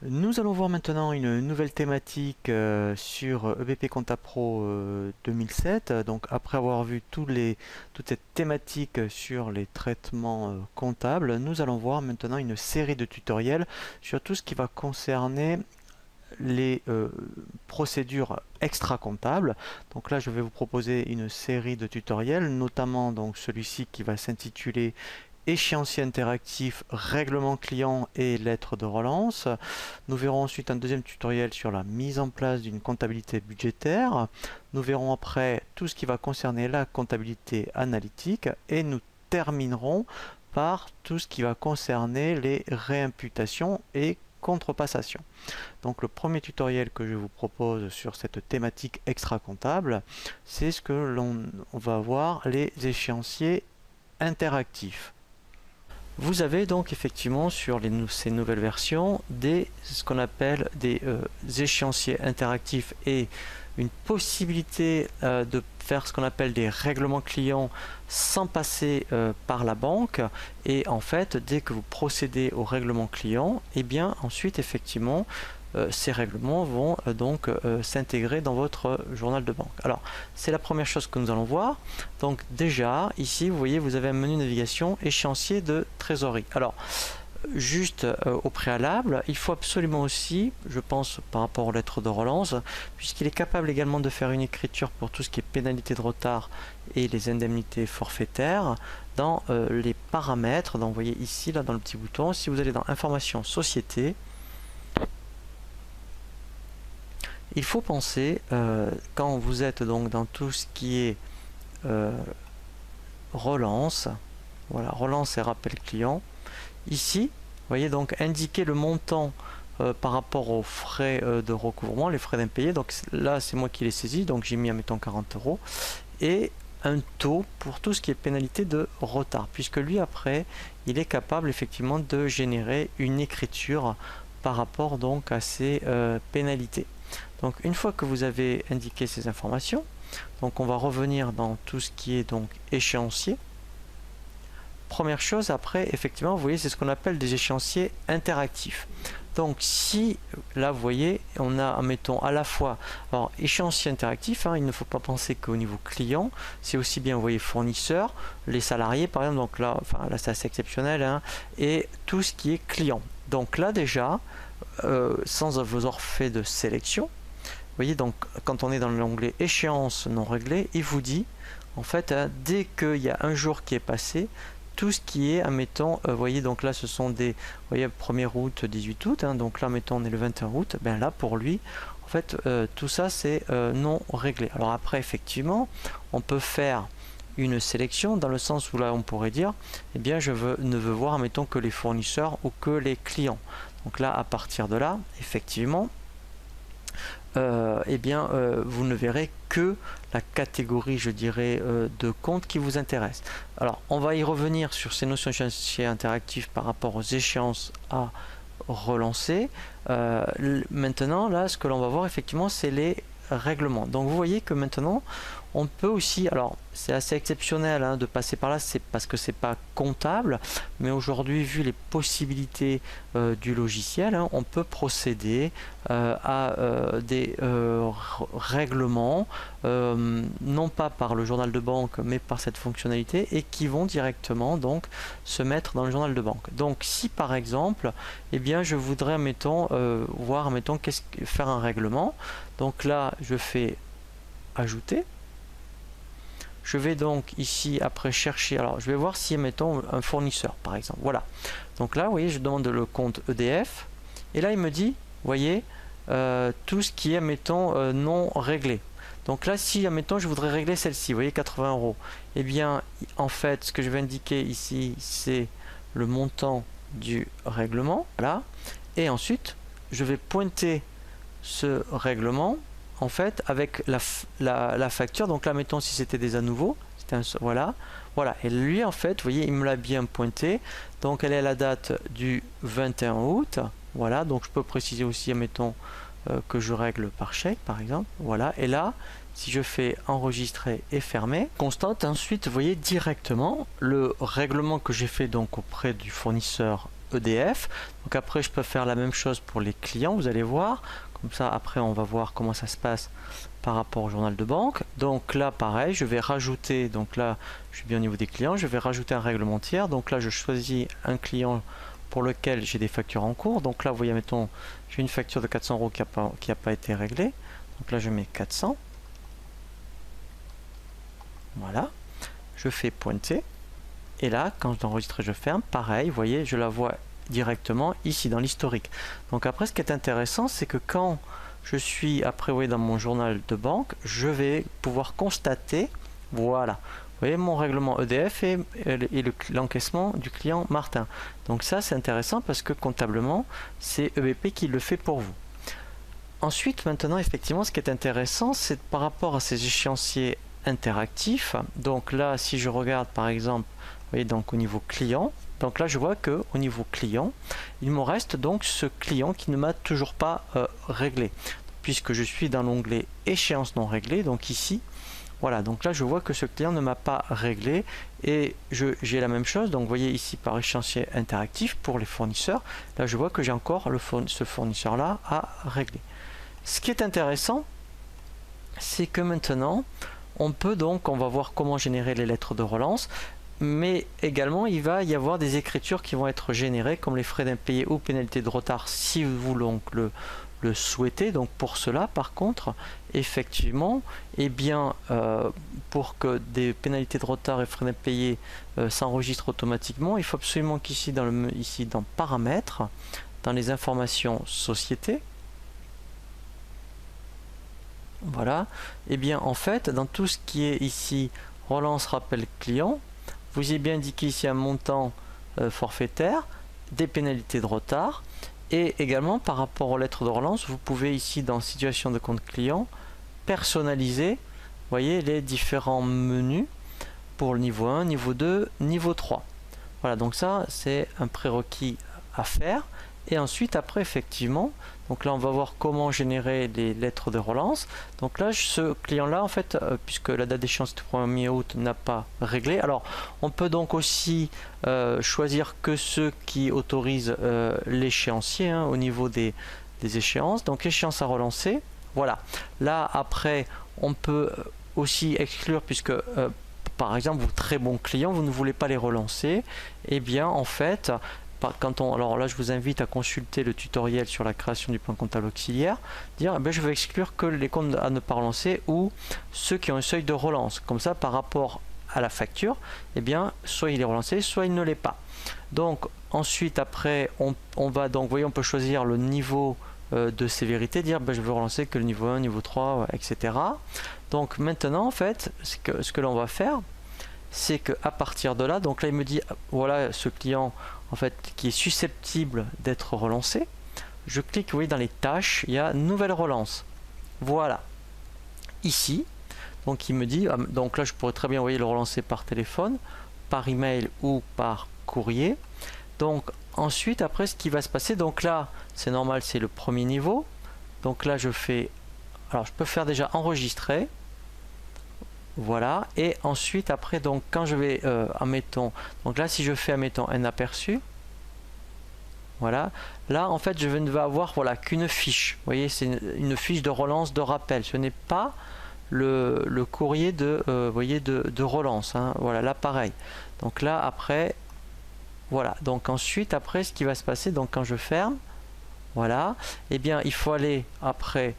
Nous allons voir maintenant une nouvelle thématique sur EBP Compta Pro 2007. Donc après avoir vu toute cette thématique sur les traitements comptables, nous allons voir maintenant une série de tutoriels sur tout ce qui va concerner les procédures extra-comptables. Donc là, je vais vous proposer une série de tutoriels, notamment donc celui-ci qui va s'intituler échéancier interactif, règlement client et lettres de relance. Nous verrons ensuite un deuxième tutoriel sur la mise en place d'une comptabilité budgétaire. Nous verrons après tout ce qui va concerner la comptabilité analytique et nous terminerons par tout ce qui va concerner les réimputations et contrepassations. Donc le premier tutoriel que je vous propose sur cette thématique extra-comptable, c'est ce que l'on va voir, les échéanciers interactifs. Vous avez donc effectivement sur ces nouvelles versions ce qu'on appelle des échéanciers interactifs et une possibilité de faire ce qu'on appelle des règlements clients sans passer par la banque. Et en fait, dès que vous procédez au règlement client, et bien ensuite effectivement ces règlements vont donc s'intégrer dans votre journal de banque. Alors, c'est la première chose que nous allons voir. Donc déjà, ici, vous voyez, vous avez un menu navigation échéancier de trésorerie. Alors, juste au préalable, il faut absolument aussi, je pense par rapport aux lettres de relance, puisqu'il est capable également de faire une écriture pour tout ce qui est pénalité de retard et les indemnités forfaitaires, dans les paramètres, donc vous voyez ici, là dans le petit bouton, si vous allez dans information société, il faut penser, quand vous êtes donc dans tout ce qui est relance, voilà, relance et rappel client, ici, vous voyez donc indiquer le montant par rapport aux frais de recouvrement, les frais d'impayés. Donc là, c'est moi qui les saisis, donc j'ai mis, admettons, 40 €, et un taux pour tout ce qui est pénalité de retard, puisque lui, après, il est capable effectivement de générer une écriture par rapport donc à ces pénalités. Donc une fois que vous avez indiqué ces informations, donc on va revenir dans tout ce qui est donc échéancier. Première chose, après, effectivement, vous voyez, c'est ce qu'on appelle des échéanciers interactifs. Donc si, là, vous voyez, on a, admettons, à la fois, alors, échéancier interactif, hein, il ne faut pas penser qu'au niveau client, c'est aussi bien, vous voyez, fournisseur, les salariés, par exemple, donc là, enfin, là, c'est assez exceptionnel, hein, et tout ce qui est client. Donc là, déjà, sans avoir fait de sélection, vous voyez, donc, quand on est dans l'onglet échéance non réglée, il vous dit, en fait, hein, dès qu'il y a un jour qui est passé, tout ce qui est, admettons, vous voyez, donc là, ce sont des, vous voyez, 1er août, 18 août, hein, donc là, mettons, on est le 21 août, ben là, pour lui, en fait, tout ça, c'est non réglé. Alors après, effectivement, on peut faire une sélection dans le sens où là, on pourrait dire, eh bien, ne veux voir, admettons, que les fournisseurs ou que les clients. Donc là, à partir de là, effectivement, eh bien, vous ne verrez que la catégorie, je dirais, de comptes qui vous intéresse. Alors, on va y revenir sur ces notions d'échéancier interactif par rapport aux échéances à relancer. Maintenant, là, ce que l'on va voir, effectivement, c'est les règlements. Donc, vous voyez que maintenant, on peut aussi, alors c'est assez exceptionnel hein, de passer par là, c'est parce que c'est pas comptable, mais aujourd'hui, vu les possibilités du logiciel, hein, on peut procéder à des règlements, non pas par le journal de banque, mais par cette fonctionnalité, et qui vont directement donc se mettre dans le journal de banque. Donc si par exemple, eh bien je voudrais, mettons, voir, mettons, faire un règlement, donc là je fais ajouter. Je vais donc ici après chercher, alors je vais voir si mettons un fournisseur par exemple, voilà. Donc là vous voyez je demande le compte EDF et là il me dit, vous voyez, tout ce qui est mettons non réglé. Donc là si mettons je voudrais régler celle-ci, vous voyez 80 €, et bien en fait ce que je vais indiquer ici c'est le montant du règlement, voilà, et ensuite je vais pointer ce règlement en fait avec la facture. Donc là mettons si c'était des à nouveau, voilà, et lui en fait vous voyez il me l'a bien pointé, donc elle est la date du 21 août, voilà, donc je peux préciser aussi mettons que je règle par chèque par exemple, voilà, et là si je fais enregistrer et fermer, constate ensuite vous voyez directement le règlement que j'ai fait donc auprès du fournisseur EDF. Donc après je peux faire la même chose pour les clients, vous allez voir. Comme ça après on va voir comment ça se passe par rapport au journal de banque. Donc là pareil, je vais rajouter, donc là je suis bien au niveau des clients, je vais rajouter un réglementaire. Donc là je choisis un client pour lequel j'ai des factures en cours. Donc là vous voyez, mettons, j'ai une facture de 400 € qui n'a pas été réglée. Donc là je mets 400. Voilà, je fais pointer. Et là, quand je l'enregistre, je ferme. Pareil, vous voyez, je la vois directement ici dans l'historique. Donc après, ce qui est intéressant, c'est que quand je suis après, vous voyez, dans mon journal de banque, je vais pouvoir constater, voilà, vous voyez mon règlement EDF et l'encaissement du client Martin. Donc ça, c'est intéressant parce que comptablement, c'est EBP qui le fait pour vous. Ensuite, maintenant, effectivement, ce qui est intéressant, c'est par rapport à ces échéanciers interactifs. Donc là, si je regarde par exemple, vous voyez, donc au niveau client, donc là je vois que au niveau client, il me reste donc ce client qui ne m'a toujours pas réglé, puisque je suis dans l'onglet échéance non réglée. Donc ici, voilà, donc là je vois que ce client ne m'a pas réglé et j'ai la même chose. Donc vous voyez ici par échéancier interactif pour les fournisseurs, là je vois que j'ai encore ce fournisseur là à régler. Ce qui est intéressant, c'est que maintenant on va voir comment générer les lettres de relance, mais également il va y avoir des écritures qui vont être générées comme les frais d'impayés ou pénalités de retard si vous donc le souhaitez. Donc pour cela par contre, effectivement, eh bien pour que des pénalités de retard et frais d'impayés s'enregistrent automatiquement, il faut absolument qu'ici dans paramètres, dans les informations société, voilà, et bien en fait dans tout ce qui est ici relance rappel client, vous avez bien indiqué ici un montant forfaitaire, des pénalités de retard, et également par rapport aux lettres de relance, vous pouvez ici dans situation de compte client personnaliser, vous voyez, les différents menus pour le niveau 1, niveau 2, niveau 3. Voilà, donc ça c'est un prérequis à faire. Et ensuite après effectivement, donc là on va voir comment générer les lettres de relance. Donc là ce client là en fait, puisque la date d'échéance du 1er août n'a pas réglé, alors on peut donc aussi choisir que ceux qui autorisent l'échéancier hein, au niveau des échéances. Donc échéance à relancer, voilà. Là après on peut aussi exclure, puisque par exemple vos très bons clients, vous ne voulez pas les relancer, et bien en fait alors là je vous invite à consulter le tutoriel sur la création du plan comptable auxiliaire, dire je vais exclure que les comptes à ne pas relancer ou ceux qui ont un seuil de relance, comme ça par rapport à la facture, eh bien soit il est relancé, soit il ne l'est pas. Donc ensuite après on va donc, vous voyez, on peut choisir le niveau de sévérité, dire je veux relancer que le niveau 1, niveau 3, etc. Donc maintenant en fait ce que l'on va faire, c'est que à partir de là, donc là il me dit voilà ce client en fait qui est susceptible d'être relancé. Je clique, vous voyez, dans les tâches, il y a nouvelle relance. Voilà. Ici, donc il me dit, donc là je pourrais très bien, vous voyez, le relancer par téléphone, par email ou par courrier. Donc ensuite après ce qui va se passer, donc là c'est normal, c'est le premier niveau. Donc là je fais, alors je peux faire déjà enregistrer. Voilà, et ensuite après donc quand je vais admettons, donc là si je fais admettons un aperçu, voilà, là en fait je ne vais avoir voilà qu'une fiche, vous voyez, c'est une fiche de relance de rappel, ce n'est pas le courrier de voyez de relance hein. Voilà, là pareil. Donc là après voilà, donc ensuite après ce qui va se passer, donc quand je ferme, voilà, et bien il faut aller après.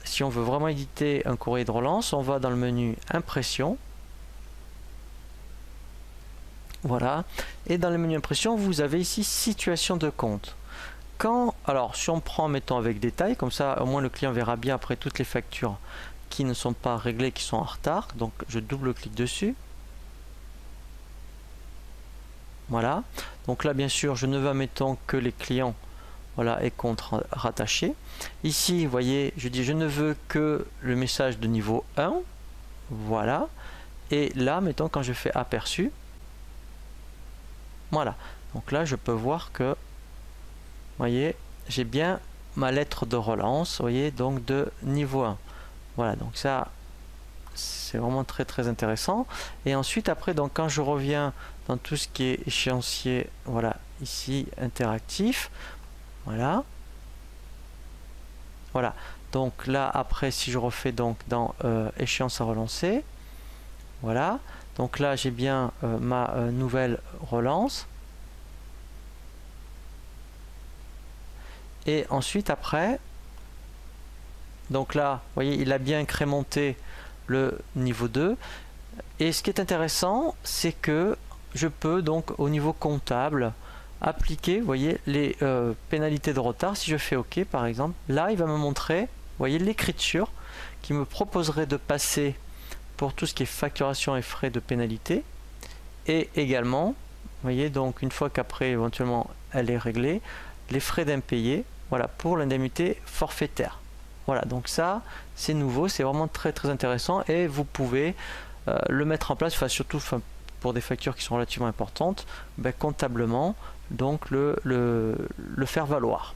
Si on veut vraiment éditer un courrier de relance, on va dans le menu impression. Voilà. Et dans le menu impression, vous avez ici situation de compte. Alors si on prend, mettons avec détail, comme ça au moins le client verra bien après toutes les factures qui ne sont pas réglées, qui sont en retard. Donc je double-clique dessus. Voilà. Donc là bien sûr, je ne veux, mettons, que les clients, voilà, et compte rattaché. Ici, vous voyez, je dis je ne veux que le message de niveau 1. Voilà. Et là, mettons, quand je fais aperçu, voilà. Donc là, je peux voir que, vous voyez, j'ai bien ma lettre de relance, vous voyez, donc de niveau 1. Voilà, donc ça, c'est vraiment très très intéressant. Et ensuite, après, donc quand je reviens dans tout ce qui est échéancier, voilà, ici interactif. Voilà. Voilà. Donc là, après, si je refais donc dans échéance à relancer, voilà. Donc là, j'ai bien ma nouvelle relance. Et ensuite, après, donc là, vous voyez, il a bien incrémenté le niveau 2. Et ce qui est intéressant, c'est que je peux donc au niveau comptable appliquer, vous voyez, les pénalités de retard. Si je fais OK, par exemple, là, il va me montrer, vous voyez, l'écriture qui me proposerait de passer pour tout ce qui est facturation et frais de pénalité. Et également, vous voyez, donc une fois qu'après, éventuellement, elle est réglée, les frais d'impayé, voilà, pour l'indemnité forfaitaire. Voilà, donc ça, c'est nouveau, c'est vraiment très très intéressant et vous pouvez le mettre en place, surtout pour des factures qui sont relativement importantes, comptablement, donc le faire valoir.